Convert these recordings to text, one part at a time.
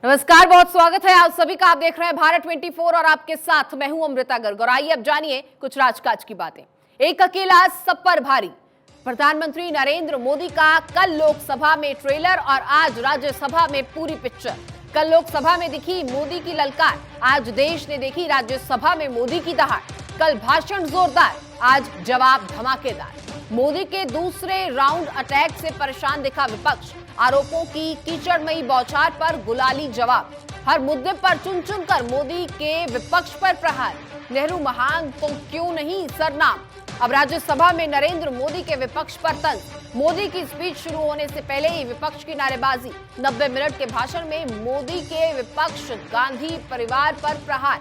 नमस्कार, बहुत स्वागत है आप सभी का। आप देख रहे हैं भारत 24 और आपके साथ मैं हूं अमृता गर्ग। और आइए अब जानिए कुछ राजकाज की बातें। एक अकेला सब पर भारी। प्रधानमंत्री नरेंद्र मोदी का कल लोकसभा में ट्रेलर और आज राज्यसभा में पूरी पिक्चर। कल लोकसभा में दिखी मोदी की ललकार, आज देश ने देखी राज्यसभा में मोदी की दहाड़। कल भाषण जोरदार, आज जवाब धमाकेदार। मोदी के दूसरे राउंड अटैक से परेशान दिखा विपक्ष। आरोपों की कीचड़मयी बौछार पर गुलाली जवाब। हर मुद्दे पर चुन चुन कर मोदी के विपक्ष पर प्रहार। नेहरू महान तो क्यों नहीं सरनाम। अब राज्यसभा में नरेंद्र मोदी के विपक्ष पर तंज। मोदी की स्पीच शुरू होने से पहले ही विपक्ष की नारेबाजी। 90 मिनट के भाषण में मोदी के विपक्ष गांधी परिवार पर प्रहार।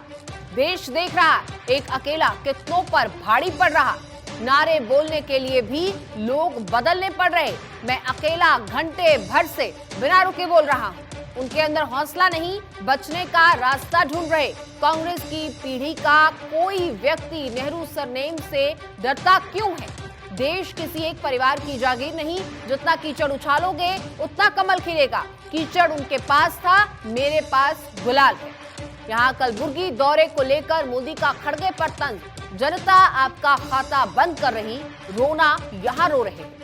देश देख रहा, एक अकेला कितनों पर भारी पड़ रहा। नारे बोलने के लिए भी लोग बदलने पड़ रहे। मैं अकेला घंटे भर से बिना रुके बोल रहा हूं। उनके अंदर हौसला नहीं, बचने का रास्ता ढूंढ रहे। कांग्रेस की पीढ़ी का कोई व्यक्ति नेहरू सरनेम से डरता क्यों है। देश किसी एक परिवार की जागीर नहीं। जितना कीचड़ उछालोगे उतना कमल खिलेगा। कीचड़ उनके पास था, मेरे पास गुलाल है। यहाँ कलबुर्गी दौरे को लेकर मोदी का खड़गे पर तंज। जनता आपका खाता बंद कर रही, रोना यहां रो रहे हैं।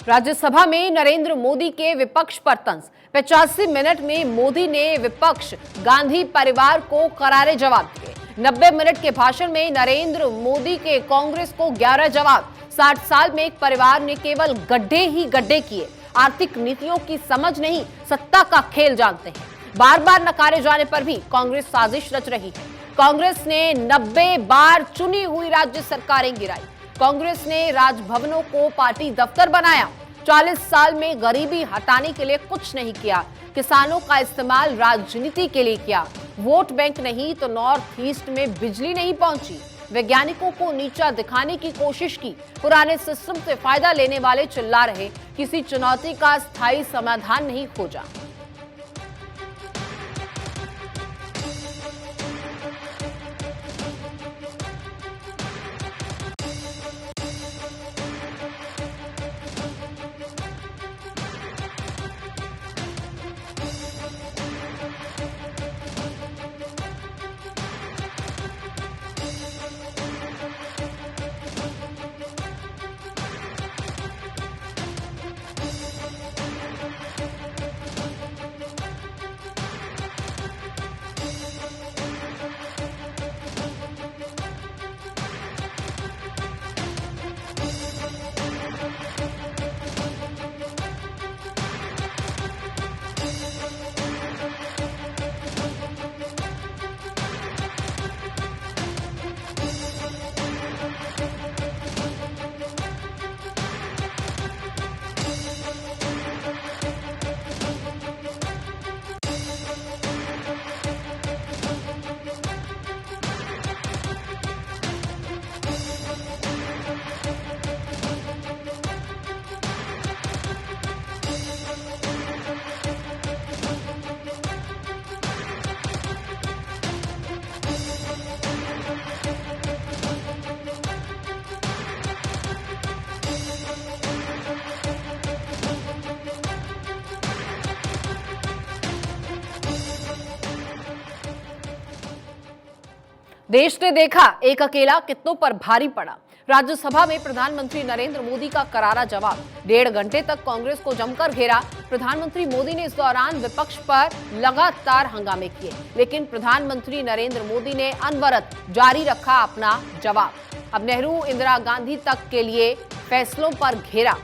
राज्यसभा में नरेंद्र मोदी के विपक्ष पर तंज। 85 मिनट में मोदी ने विपक्ष गांधी परिवार को करारे जवाब दिए। 90 मिनट के भाषण में नरेंद्र मोदी के कांग्रेस को 11 जवाब। 60 साल में एक परिवार ने केवल गड्ढे ही गड्ढे किए। आर्थिक नीतियों की समझ नहीं, सत्ता का खेल जानते हैं। बार बार नकारे जाने पर भी कांग्रेस साजिश रच रही है। कांग्रेस ने 90 बार चुनी हुई राज्य सरकारें गिराई। कांग्रेस ने राजभवनों को पार्टी दफ्तर बनाया। 40 साल में गरीबी हटाने के लिए कुछ नहीं किया। किसानों का इस्तेमाल राजनीति के लिए किया। वोट बैंक नहीं तो नॉर्थ ईस्ट में बिजली नहीं पहुंची। वैज्ञानिकों को नीचा दिखाने की कोशिश की। पुराने सिस्टम से फायदा लेने वाले चिल्ला रहे, किसी चुनौती का स्थायी समाधान नहीं खोजा। देश ने देखा एक अकेला कितनों पर भारी पड़ा। राज्यसभा में प्रधानमंत्री नरेंद्र मोदी का करारा जवाब। 1.5 घंटे तक कांग्रेस को जमकर घेरा। प्रधानमंत्री मोदी ने इस दौरान विपक्ष पर लगातार हंगामे किए, लेकिन प्रधानमंत्री नरेंद्र मोदी ने अनवरत जारी रखा अपना जवाब। अब नेहरू इंदिरा गांधी तक के लिए फैसलों पर घेरा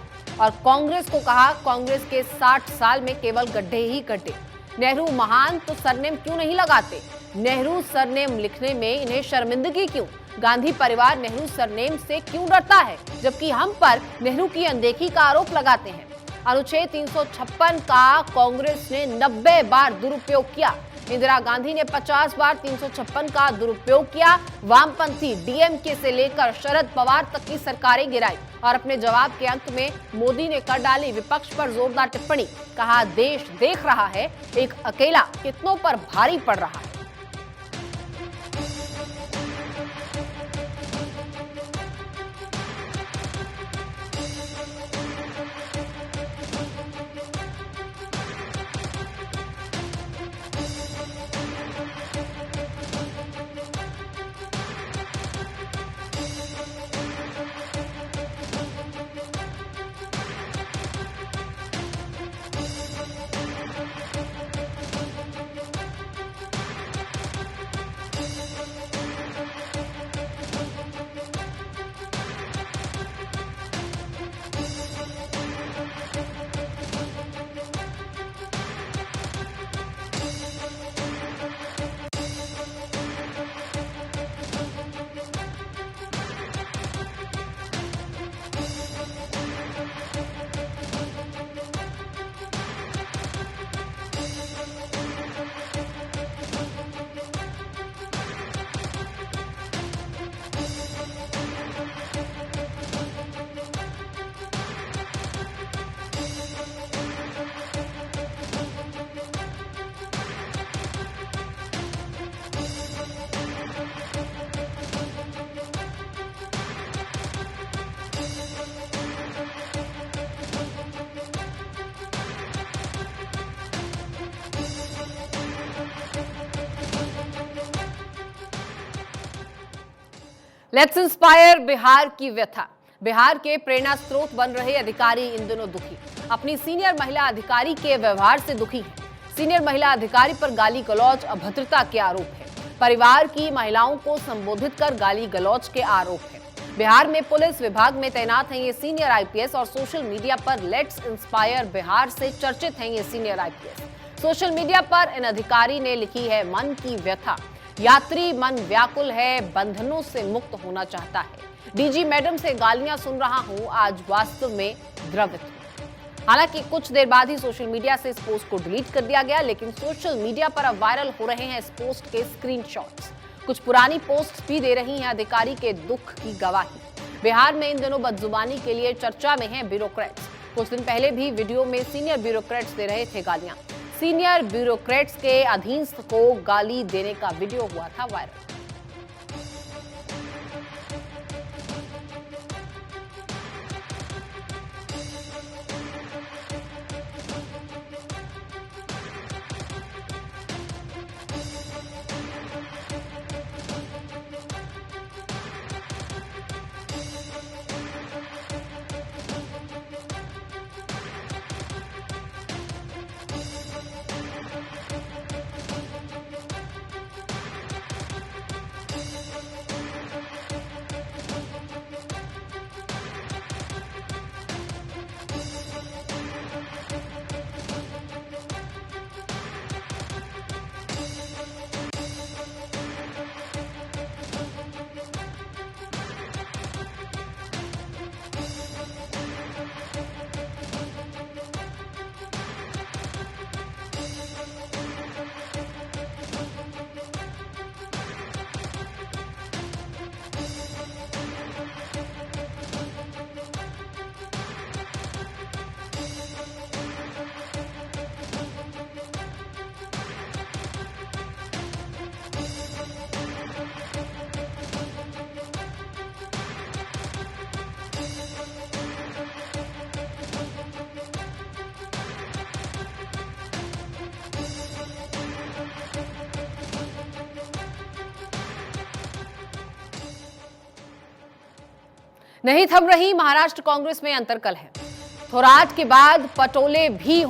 और कांग्रेस को कहा, कांग्रेस के 60 साल में केवल गड्ढे ही गड्ढे। नेहरू महान तो सरनेम क्यों नहीं लगाते? नेहरू सरनेम लिखने में इन्हें शर्मिंदगी क्यों? गांधी परिवार नेहरू सरनेम से क्यों डरता है, जबकि हम पर नेहरू की अनदेखी का आरोप लगाते हैं? अनुच्छेद 356 का कांग्रेस ने 90 बार दुरुपयोग किया। इंदिरा गांधी ने 50 बार 356 का दुरुपयोग किया। वामपंथी डीएमके से लेकर शरद पवार तक की सरकारें गिराई और अपने जवाब के अंत में मोदी ने कर डाली विपक्ष पर जोरदार टिप्पणी। कहा, देश देख रहा है एक अकेला कितनों पर भारी पड़ रहा है। लेट्स इंस्पायर बिहार की व्यथा। बिहार के प्रेरणा स्रोत बन रहे अधिकारी इन दिनों दुखी, अपनी सीनियर महिला अधिकारी के व्यवहार से दुखी हैं। सीनियर महिला अधिकारी पर गाली गलौज, अभद्रता के आरोप है। परिवार की महिलाओं को संबोधित कर गाली गलौज के आरोप है। बिहार में पुलिस विभाग में तैनात हैं ये सीनियर आईपीएस और सोशल मीडिया पर लेट्स इंस्पायर बिहार से चर्चित हैं ये सीनियर आईपीएस। सोशल मीडिया पर इन अधिकारी ने लिखी है मन की व्यथा। यात्री मन व्याकुल है, बंधनों से मुक्त होना चाहता है। डीजी मैडम से गालियां सुन रहा हूं, आज वास्तव में द्रवित हूं। हालांकि कुछ देर बाद ही सोशल मीडिया से इस पोस्ट को डिलीट कर दिया गया, लेकिन सोशल मीडिया पर अब वायरल हो रहे हैं इस पोस्ट के स्क्रीनशॉट्स। कुछ पुरानी पोस्ट भी दे रही हैं अधिकारी के दुख की गवाही। बिहार में इन दिनों बदजुबानी के लिए चर्चा में हैं ब्यूरोक्रेट्स। कुछ दिन पहले भी वीडियो में सीनियर ब्यूरोक्रेट्स दे रहे थे गालियां। सीनियर ब्यूरोक्रेट्स के अधीनस्थ को गाली देने का वीडियो हुआ था वायरल। नहीं थम रही महाराष्ट्र कांग्रेस में अंतर्कल है। थोराट के बाद पटोले भी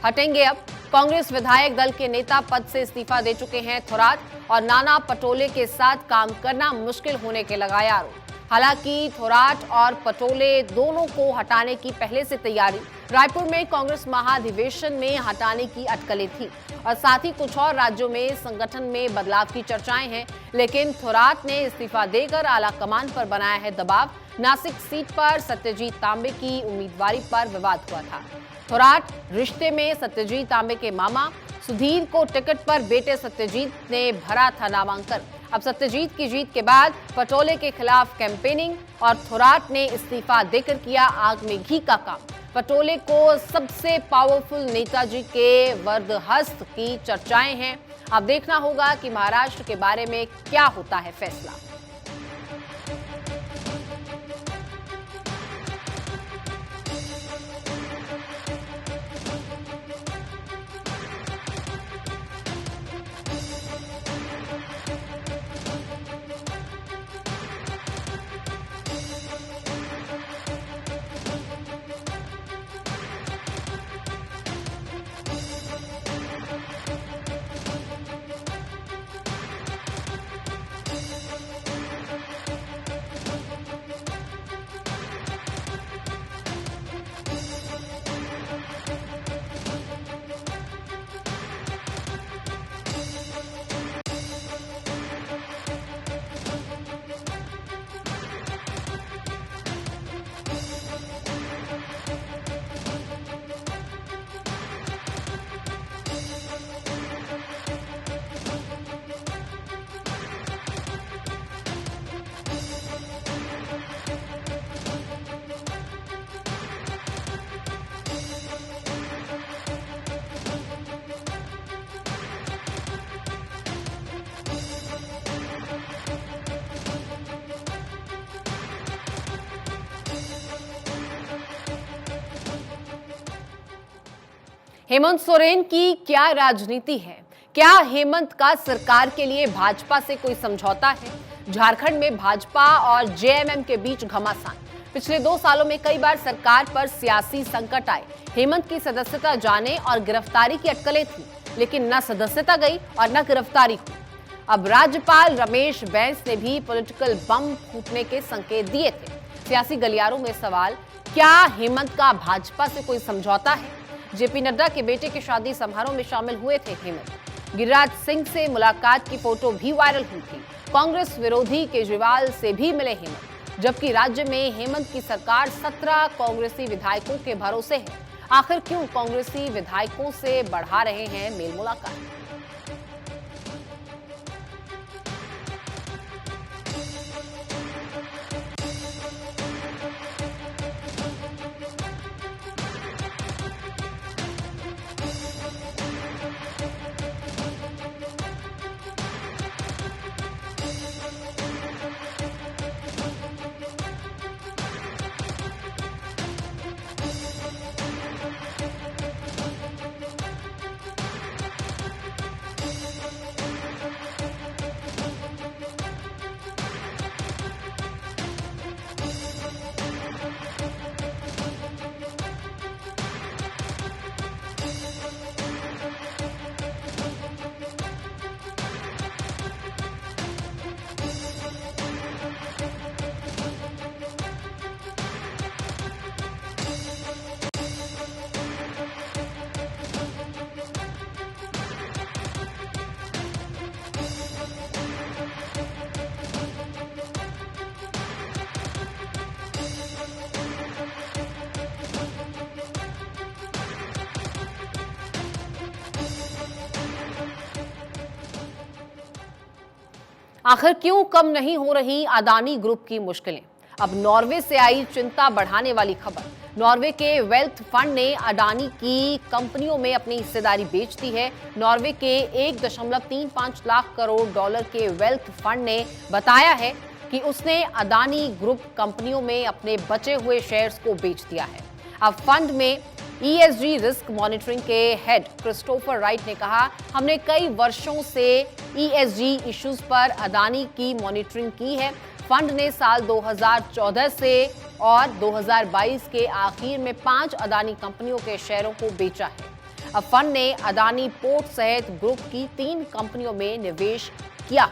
हटेंगे। अब कांग्रेस विधायक दल के नेता पद से इस्तीफा दे चुके हैं थोराट और नाना पटोले के साथ काम करना मुश्किल होने के लगाए आरोप। हालांकि थोराट और पटोले दोनों को हटाने की पहले से तैयारी। रायपुर में कांग्रेस महाधिवेशन में हटाने की अटकलें थी और साथ ही कुछ और राज्यों में संगठन में बदलाव की चर्चाएं हैं, लेकिन थोराट ने इस्तीफा देकर आला कमान पर बनाया है दबाव। नासिक सीट पर सत्यजीत तांबे की उम्मीदवारी पर विवाद हुआ था। थोराट रिश्ते में सत्यजीत तांबे के मामा सुधीर को टिकट पर बेटे सत्यजीत ने भरा था नामांकन। अब सत्यजीत की जीत के बाद पटोले के खिलाफ कैंपेनिंग और थोराट ने इस्तीफा देकर किया आग में घी का काम। पटोले को सबसे पावरफुल नेताजी के वरदहस्त की चर्चाएं हैं। अब देखना होगा कि महाराष्ट्र के बारे में क्या होता है फैसला। हेमंत सोरेन की क्या राजनीति है? क्या हेमंत का सरकार के लिए भाजपा से कोई समझौता है? झारखंड में भाजपा और जेएमएम के बीच घमासान। पिछले 2 सालों में कई बार सरकार पर सियासी संकट आए। हेमंत की सदस्यता जाने और गिरफ्तारी की अटकलें थी, लेकिन न सदस्यता गई और न गिरफ्तारी हुई। अब राज्यपाल रमेश बैस ने भी पॉलिटिकल बम फूटने के संकेत दिए थे। सियासी गलियारों में सवाल, क्या हेमंत का भाजपा से कोई समझौता है? जेपी नड्डा के बेटे के शादी समारोह में शामिल हुए थे हेमंत। गिरिराज सिंह से मुलाकात की फोटो भी वायरल हुई थी। कांग्रेस विरोधी केजरीवाल से भी मिले हेमंत, जबकि राज्य में हेमंत की सरकार 17 कांग्रेसी विधायकों के भरोसे है। आखिर क्यों कांग्रेसी विधायकों से बढ़ा रहे हैं मेल मुलाकात? आखिर क्यों कम नहीं हो रही अदानी ग्रुप की मुश्किलें? अब नॉर्वे से आई चिंता बढ़ाने वाली खबर। नॉर्वे के वेल्थ फंड ने अडानी की कंपनियों में अपनी हिस्सेदारी बेच दी है। नॉर्वे के 1.35 लाख करोड़ डॉलर के वेल्थ फंड ने बताया है कि उसने अडानी ग्रुप कंपनियों में अपने बचे हुए शेयर्स को बेच दिया है। अब फंड में ESG रिस्क मॉनिटरिंग के हेड क्रिस्टोफर राइट ने कहा, हमने कई वर्षों से ESG इश्यूज पर अडानी की मॉनिटरिंग की है। फंड ने साल 2014 से और 2022 के आखिर में 5 अदानी कंपनियों के शेयरों को बेचा है। अब फंड ने अदानी पोर्ट सहित ग्रुप की 3 कंपनियों में निवेश किया।